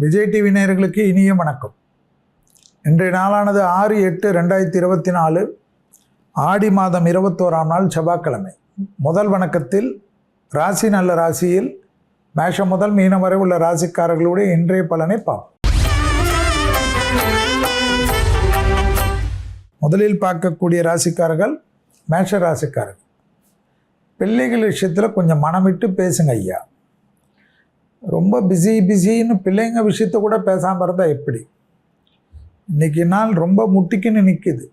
Vijay TV நேயர்களுக்கு இனிய வணக்கம். இன்றைய நாளானது 6/8/2024 ஆடி மாதம் 21ஆம் நாள் செவ்வாய்க்கிழமை. முதல் வணக்கத்தில் ராசி நல்ல ராசியில் மேஷம் முதல் மீனம் வரை உள்ள ராசிக்காரர்களுடைய இன்றைய பலனை பார்ப்போம். முதலில் பார்க்கக்கூடிய ராசிக்காரர்கள் மேஷ ராசிக்காரர்கள். பிள்ளைகள் விஷயத்தில் கொஞ்சம் மனமிட்டு பேசுங்க ஐயா. ரொம்ப பிஸின்னு பிள்ளைங்க விஷயத்த கூட பேசாமல் இருந்தால் எப்படி? இன்றைக்கி நாள் ரொம்ப முட்டிக்குன்னு நிற்கிது.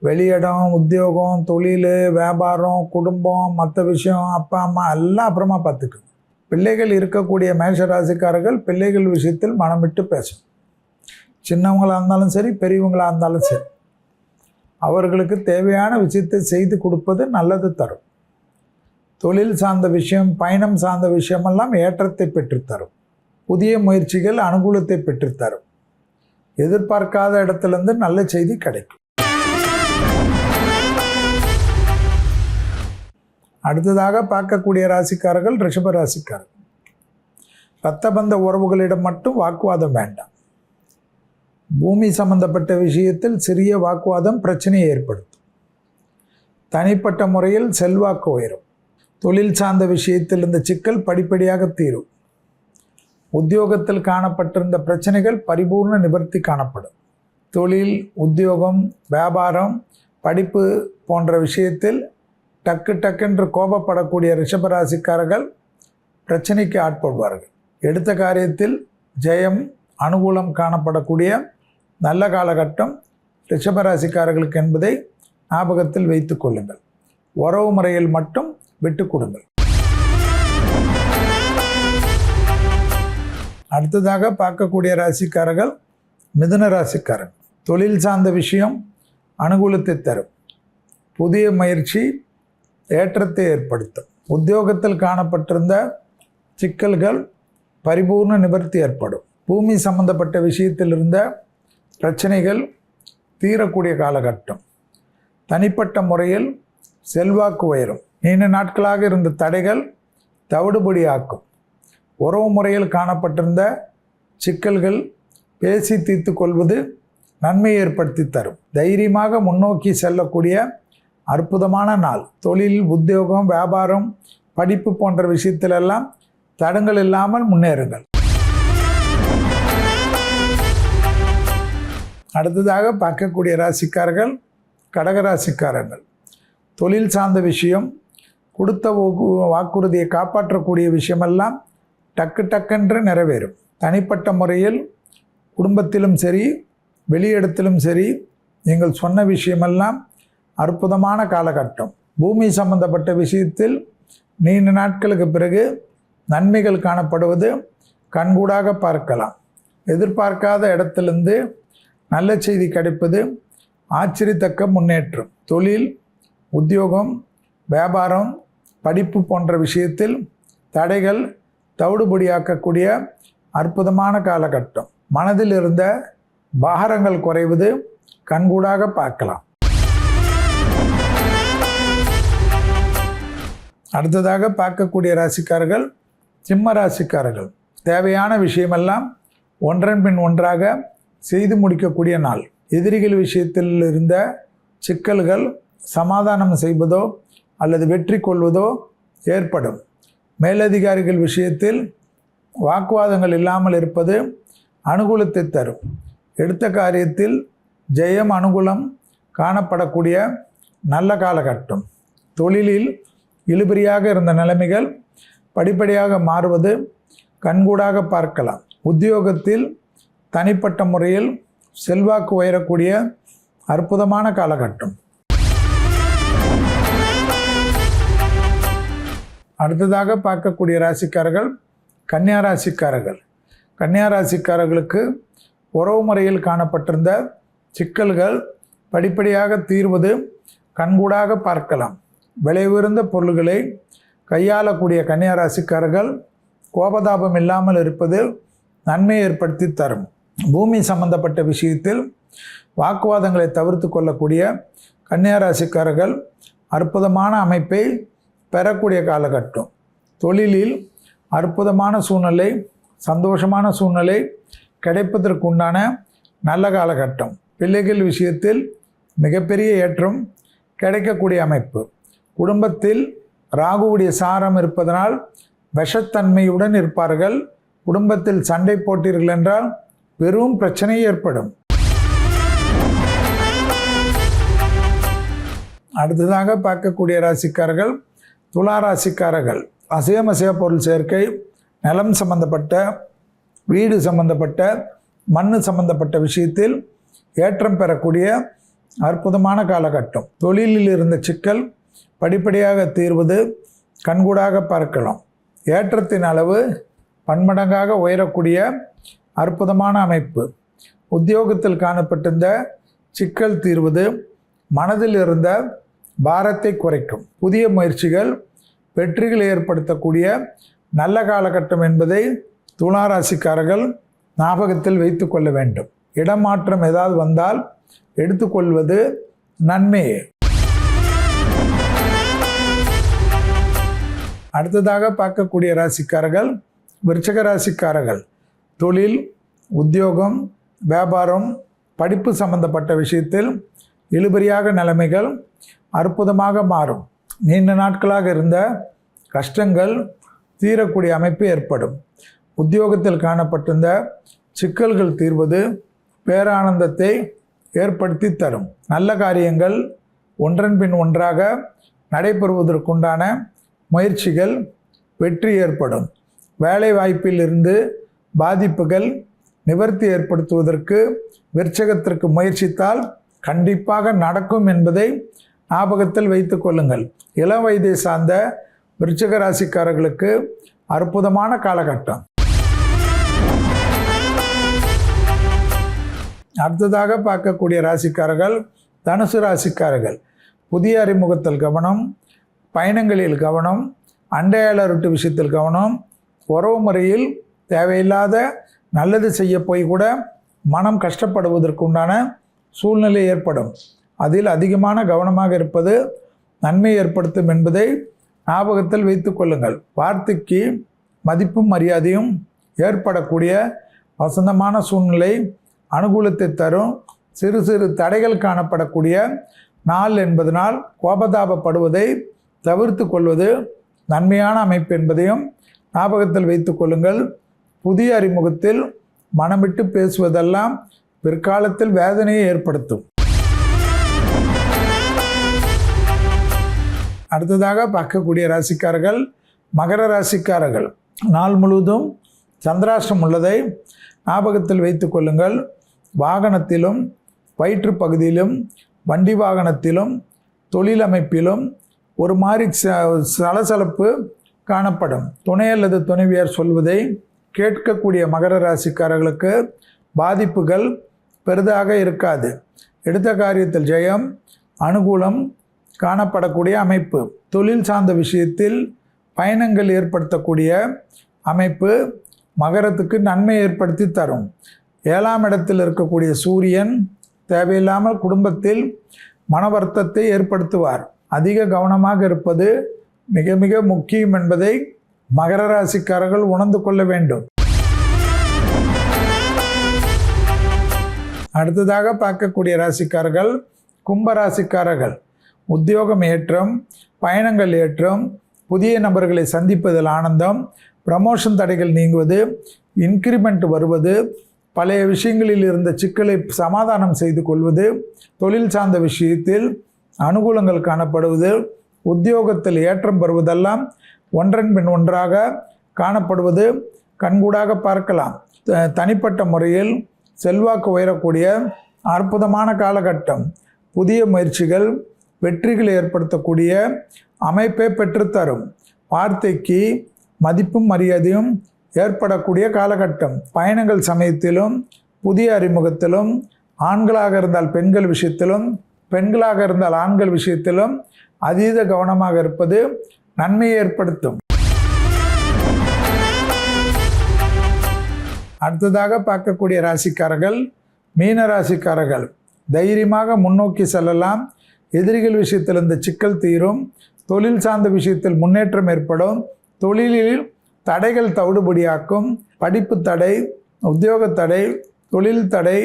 வெளியிடம், உத்தியோகம், தொழில், வியாபாரம், குடும்பம், மற்ற விஷயம், அப்பா அம்மா எல்லாம் அப்புறமா பார்த்துக்குங்க. பிள்ளைகள் இருக்கக்கூடிய மேஷ ராசிக்காரர்கள் பிள்ளைகள் விஷயத்தில் மனமிட்டு பேசணும். சின்னவங்களாக இருந்தாலும் சரி, பெரியவங்களாக இருந்தாலும் சரி, அவர்களுக்கு தேவையான விஷயத்தை செய்து கொடுப்பது நல்லது தரும். தொழில் சார்ந்த விஷயம், பயணம் சார்ந்த விஷயமெல்லாம் ஏற்றத்தை பெற்றுத்தரும். புதிய முயற்சிகள் அனுகூலத்தை பெற்றுத்தரும். எதிர்பார்க்காத இடத்துலேருந்து நல்ல செய்தி கிடைக்கும். அடுத்ததாக பார்க்கக்கூடிய ராசிக்காரர்கள் ரிஷப ராசிக்காரர்கள். இரத்தபந்த உறவுகளிடம் மட்டும் வாக்குவாதம் வேண்டாம். பூமி சம்பந்தப்பட்ட விஷயத்தில் சிறிய வாக்குவாதம் பிரச்சனையை ஏற்படுத்தும். தனிப்பட்ட முறையில் செல்வாக்கு உயரும். தொழில் சார்ந்த விஷயத்தில் இந்த சிக்கல் படிப்படியாக தீரும். உத்தியோகத்தில் காணப்பட்டிருந்த பிரச்சனைகள் பரிபூர்ண நிவர்த்தி காணப்படும். தொழில், உத்தியோகம், வியாபாரம், படிப்பு போன்ற விஷயத்தில் டக்குன்று கோபப்படக்கூடிய ரிஷபராசிக்காரர்கள் பிரச்சனைக்கு ஆட்படுவார்கள். எடுத்த காரியத்தில் ஜெயம், அனுகூலம் காணப்படக்கூடிய நல்ல காலகட்டம் ரிஷபராசிக்காரர்களுக்கு என்பதை ஞாபகத்தில் வைத்து கொள்ளுங்கள். உறவு முறையில் மட்டும் விட்டு கொடுங்கள். அடுத்ததாக பார்க்கக்கூடிய ராசிக்காரர்கள் மிதுன ராசிக்காரர்கள். தொழில் சார்ந்த விஷயம் அனுகூலத்தை தரும். புதிய முயற்சி ஏற்றத்தை ஏற்படுத்தும். உத்தியோகத்தில் காணப்பட்டிருந்த சிக்கல்கள் பரிபூர்ண நிவர்த்தி ஏற்படும். பூமி சம்பந்தப்பட்ட விஷயத்தில் இருந்த பிரச்சனைகள் தீரக்கூடிய காலகட்டம். தனிப்பட்ட முறையில் செல்வாக்கு உயரும். நீண்ட நாட்களாக இருந்த தடைகள் தவிடுபடியாக்கும். உறவு முறையில் காணப்பட்டிருந்த சிக்கல்கள் பேசி தீர்த்து கொள்வது நன்மையை ஏற்படுத்தி தரும். தைரியமாக முன்னோக்கி செல்லக்கூடிய அற்புதமான நாள். தொழில், உத்தியோகம், வியாபாரம், படிப்பு போன்ற விஷயத்திலெல்லாம் தடங்கள் இல்லாமல் முன்னேறுங்கள். அடுத்ததாக பார்க்கக்கூடிய ராசிக்காரர்கள் கடகராசிக்காரர்கள். தொழில் சார்ந்த விஷயம், கொடுத்த வாக்குறுதியை காப்பாற்றக்கூடிய விஷயமெல்லாம் டக்குன்று நிறைவேறும். தனிப்பட்ட முறையில் குடும்பத்திலும் சரி, வெளியிடத்திலும் சரி, நீங்கள் சொன்ன விஷயமெல்லாம் அற்புதமான காலகட்டம். பூமி சம்பந்தப்பட்ட விஷயத்தில் நீண்ட நாட்களுக்கு பிறகு நன்மைகள் காணப்படுவது கண்கூடாக பார்க்கலாம். எதிர்பார்க்காத இடத்திலிருந்து நல்ல செய்தி கிடைப்பது ஆச்சரியத்தக்க முன்னேற்றம். தொழில், உத்தியோகம், வியாபாரம், படிப்பு போன்ற விஷயத்தில் தடைகள் தவிடுபடியாக்கக்கூடிய அற்புதமான காலகட்டம். மனதில் இருந்த பாரங்கள் குறைவது கண்கூடாக பார்க்கலாம். அடுத்ததாக பார்க்கக்கூடிய ராசிக்காரர்கள் சிம்ம ராசிக்காரர்கள். தேவையான விஷயமெல்லாம் ஒன்றன் பின் ஒன்றாக செய்து முடிக்கக்கூடிய நாள். எதிரிகள் விஷயத்தில் இருந்த சிக்கல்கள் சமாதானம் செய்வதோ அல்லது வெற்றி கொள்வதோ ஏற்படும். மேலதிகாரிகள் விஷயத்தில் வாக்குவாதங்கள் இல்லாமல் இருப்பது அனுகூலத்தை தரும். எடுத்த காரியத்தில் ஜெயம், அனுகூலம் காணப்படக்கூடிய நல்ல காலகட்டம். தொழிலில் இழுபறியாக இருந்த நிலைமைகள் படிப்படியாக மாறுவது கண்கூடாக பார்க்கலாம். உத்தியோகத்தில் தனிப்பட்ட முறையில் செல்வாக்கு உயரக்கூடிய அற்புதமான காலகட்டம். அடுத்ததாக பார்க்கக்கூடிய ராசிக்காரர்கள் கன்னியா ராசிக்காரர்கள். கன்னியா ராசிக்காரர்களுக்கு உறவு முறையில் காணப்பட்டிருந்த சிக்கல்கள் படிப்படியாக தீர்வது கண்கூடாக பார்க்கலாம். விலை உயர்ந்த பொருள்களை கையாளக்கூடிய கன்னியா ராசிக்காரர்கள் கோபதாபம் இல்லாமல் இருப்பது நன்மை ஏற்படுத்தி தரும். பூமி சம்பந்தப்பட்ட விஷயத்தில் வாக்குவாதங்களை தவிர்த்து கொள்ளக்கூடிய கன்னியா ராசிக்காரர்கள் அற்புதமான அமைப்பை பெறக்கூடிய காலகட்டம். தொழிலில் அற்புதமான சூழ்நிலை சந்தோஷமான சூழ்நிலை கிடைப்பதற்கு உண்டான நல்ல காலகட்டம். பிள்ளைகள் விஷயத்தில் மிகப்பெரிய ஏற்றம் கிடைக்கக்கூடிய அமைப்பு. குடும்பத்தில் ராகுவுடைய சாரம் இருப்பதனால் விஷத்தன்மையுடன் இருப்பார்கள். குடும்பத்தில் சண்டை போட்டீர்கள் என்றால் பெரும் பிரச்சனை ஏற்படும். அடுத்ததாக பார்க்கக்கூடிய ராசிக்காரர்கள் துலா ராசிக்காரர்கள். அசைய பொருள் சேர்க்கை, நிலம் சம்பந்தப்பட்ட, வீடு சம்பந்தப்பட்ட, மண் சம்பந்தப்பட்ட விஷயத்தில் ஏற்றம் பெறக்கூடிய அற்புதமான காலகட்டம். தொழிலில் இருந்த சிக்கல் படிப்படியாக தீர்வது கண்கூடாக பார்க்கலாம். ஏற்றத்தின் அளவு பன்மடங்காக உயரக்கூடிய அற்புதமான அமைப்பு. உத்தியோகத்தில் காணப்பட்டிருந்த சிக்கல் தீர்வது மனதில் இருந்த பாரத்தை குறைக்கும். புதிய முயற்சிகள் வெற்றிகள் ஏற்படுத்தக்கூடிய நல்ல காலகட்டம் என்பதை துலா ராசிக்காரர்கள் ஞாபகத்தில் வைத்து கொள்ள வேண்டும். இடமாற்றம் ஏதாவது வந்தால் எடுத்துக்கொள்வது நன்மையே. அடுத்ததாக பார்க்கக்கூடிய ராசிக்காரர்கள் விருச்சிக ராசிக்காரர்கள். தொழில், உத்தியோகம், வியாபாரம், படிப்பு சம்பந்தப்பட்ட விஷயத்தில் இழுபறியாக நிலைமைகள் அற்புதமாக மாறும். நீண்ட நாட்களாக இருந்த கஷ்டங்கள் தீரக்கூடிய அமைப்பு ஏற்படும். உத்தியோகத்தில் காணப்பட்டிருந்த சிக்கல்கள் தீர்வது பேரானந்தத்தை ஏற்படுத்தி தரும். நல்ல காரியங்கள் ஒன்றன் பின் ஒன்றாக நடைபெறுவதற்குண்டான முயற்சிகள் வெற்றி ஏற்படும். வேலை வாய்ப்பில் இருந்து பாதிப்புகள் நிவர்த்தி ஏற்படுத்துவதற்கு விருச்சிகத்திற்கு முயற்சித்தால் கண்டிப்பாக நடக்கும் என்பதை ஞாபகத்தில் வைத்து கொள்ளுங்கள். இளம் வயதை சார்ந்த விருச்சிக ராசிக்காரர்களுக்கு அற்புதமான காலகட்டம். அடுத்ததாக பார்க்கக்கூடிய ராசிக்காரர்கள் தனுசு ராசிக்காரர்கள். புதிய அறிமுகத்தில் கவனம், பயணங்களில் கவனம், அண்டையாளருட்டு விஷயத்தில் கவனம், உறவு முறையில் தேவையில்லாத நல்லது செய்ய போய் கூட மனம் கஷ்டப்படுவதற்கு உண்டான சூழ்நிலை ஏற்படும். அதில் அதிகமான கவனமாக இருப்பது நன்மை ஏற்படுத்தும் என்பதை ஞாபகத்தில் வைத்து கொள்ளுங்கள். வார்த்தைக்கு மதிப்பும் மரியாதையும் ஏற்படக்கூடிய வசந்தமான சூழ்நிலை அனுகூலத்தை தரும். சிறு சிறு தடைகள் காணப்படக்கூடிய நாள் என்பதனால் கோபதாபப்படுவதை தவிர்த்து கொள்வது நன்மையான அமைப்பு என்பதையும் ஞாபகத்தில் வைத்து கொள்ளுங்கள். புதிய அறிமுகத்தில் மனமிட்டு பேசுவதெல்லாம் பிற்காலத்தில் வேதனையை ஏற்படுத்தும். அடுத்ததாக பார்க்கக்கூடிய ராசிக்காரர்கள் மகர ராசிக்காரர்கள். நாள் முழுவதும் சந்திராஷ்டம் உள்ளதை ஞாபகத்தில் வைத்து கொள்ளுங்கள். வாகனத்திலும், வயிற்று பகுதியிலும், வண்டி வாகனத்திலும், தொழில் அமைப்பிலும் ஒரு மாதிரி சலசலப்பு காணப்படும். துணை அல்லது துணைவியார் சொல்வதை கேட்கக்கூடிய மகர ராசிக்காரர்களுக்கு பாதிப்புகள் பெரிதாக இருக்காது. எடுத்த காரியத்தில் ஜெயம், அனுகூலம் காணப்படக்கூடிய அமைப்பு. தொழில் சார்ந்த விஷயத்தில் பயணங்கள் ஏற்படுத்தக்கூடிய அமைப்பு மகரத்துக்கு நன்மை ஏற்படுத்தி தரும். 7ஆம் இடத்தில் இருக்கக்கூடிய சூரியன் தேவையில்லாமல் குடும்பத்தில் மன வருத்தத்தை ஏற்படுத்துவார். அதிக கவனமாக இருப்பது மிக மிக முக்கியம் என்பதை மகர ராசிக்காரர்கள் உணர்ந்து கொள்ள வேண்டும். அடுத்ததாக பார்க்கக்கூடிய ராசிக்காரர்கள் கும்ப ராசிக்காரர்கள். உத்தியோகம் ஏற்றம், பயணங்கள் ஏற்றம், புதிய நபர்களை சந்திப்பதில் ஆனந்தம், ப்ரமோஷன் தடைகள் நீங்குவது, இன்க்ரிமெண்ட் வருவது, பழைய விஷயங்களில் இருந்த சிக்கலை சமாதானம் செய்து கொள்வது, தொழில் சார்ந்த விஷயத்தில் அனுகூலங்கள் காணப்படுவது, உத்தியோகத்தில் ஏற்றம் பெறுவதெல்லாம் ஒன்றன் பின் ஒன்றாக காணப்படுவது கண்கூடாக பார்க்கலாம். தனிப்பட்ட முறையில் செல்வாக்கு உயரக்கூடிய அற்புதமான காலகட்டம். புதிய முயற்சிகள் வெற்றிகளை ஏற்படுத்தக்கூடிய அமைப்பை பெற்றுத்தரும். வார்த்தைக்கு மதிப்பும் மரியாதையும் ஏற்படக்கூடிய காலகட்டம். பயணங்கள் சமயத்திலும், புதிய அறிமுகத்திலும், ஆண்களாக இருந்தால் பெண்கள் விஷயத்திலும், பெண்களாக இருந்தால் ஆண்கள் விஷயத்திலும் அதீத கவனமாக இருப்பது நன்மையை ஏற்படுத்தும். அடுத்ததாக பார்க்கக்கூடிய ராசிக்காரர்கள் மீன ராசிக்காரர்கள். தைரியமாக முன்னோக்கி செல்லலாம். எதிரிகள் விஷயத்தில் இந்த சிக்கல் தீரும். தொழில் சார்ந்த விஷயத்தில் முன்னேற்றம் ஏற்படும். தொழிலில் தடைகள் தவிடுபடியாக்கும். படிப்பு தடை, உத்தியோக தடை, தொழில் தடை,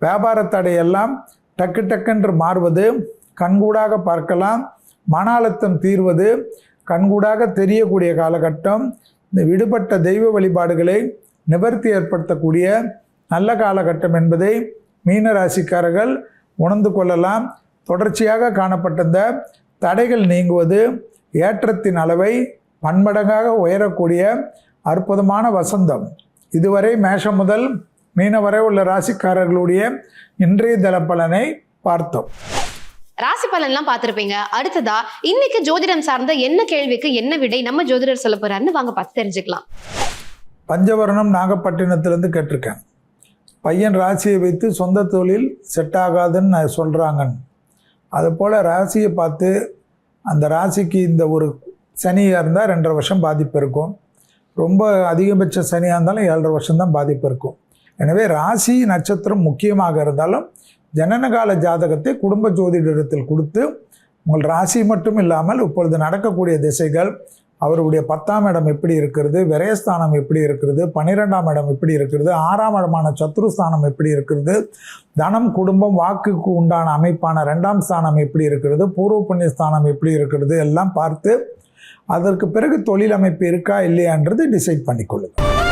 வியாபார தடை எல்லாம் டக்கு டக்குன்று மாறுவது கண்கூடாக பார்க்கலாம். மன அழுத்தம் தீர்வது கண்கூடாக தெரியக்கூடிய காலகட்டம். இந்த விடுபட்ட தெய்வ வழிபாடுகளை நிவர்த்தி ஏற்படுத்தக்கூடிய நல்ல காலகட்டம் என்பதை மீன ராசிக்காரர்கள் உணர்ந்து கொள்ளலாம். தொடர்ச்சியாக காணப்பட்ட இந்த தடைகள் நீங்குவது ஏற்றத்தின் அளவை பன்மடங்காக உயரக்கூடிய அற்புதமான வசந்தம். இதுவரை மேஷம் முதல் மீன வரை உள்ள ராசிக்காரர்களுடைய இன்றைய தின பலனை பார்த்தோம். ராசி பலன்லாம் பார்த்துருப்பீங்க. அடுத்ததா இன்னைக்கு ஜோதிடம் சார்ந்த என்ன கேள்விக்கு என்ன விடை நம்ம ஜோதிடர் சொல்ல போறாருன்னு வாங்க பார்த்து தெரிஞ்சுக்கலாம். பஞ்சவர்ணம் நாகப்பட்டினத்திலேருந்து கேட்டிருக்கேன். பையன் ராசியை வைத்து சொந்த தொழில் செட் ஆகாதுன்னு சொல்கிறாங்கன்னு. அதுபோல் ராசியை பார்த்து அந்த ராசிக்கு இந்த ஒரு சனியாக இருந்தால் 2.5 வருஷம் பாதிப்பு இருக்கும். ரொம்ப அதிகபட்ச சனியாக இருந்தாலும் 7.5 வருஷம்தான் பாதிப்பு இருக்கும். எனவே ராசி நட்சத்திரம் முக்கியமாக இருந்தாலும் ஜனனகால ஜாதகத்தை குடும்ப ஜோதிடத்தில் கொடுத்து உங்கள் ராசி மட்டும் இல்லாமல் இப்பொழுது நடக்கக்கூடிய திசைகள், அவருடைய 10ஆம் இடம் எப்படி இருக்கிறது, விரயஸ்தானம் எப்படி இருக்கிறது, 12ஆம் இடம் எப்படி இருக்கிறது, 6ஆம் இடமான சத்ருஸ்தானம் எப்படி இருக்கிறது, தனம் குடும்பம் வாக்குக்கு உண்டான அமைப்பான 2ஆம் ஸ்தானம் எப்படி இருக்கிறது, பூர்வ புண்ணிய ஸ்தானம் எப்படி இருக்கிறது எல்லாம் பார்த்து அதற்கு பிறகு தொழில் அமைப்பு இருக்கா இல்லையான்றது டிசைட் பண்ணிக்கொள்ளுங்கள்.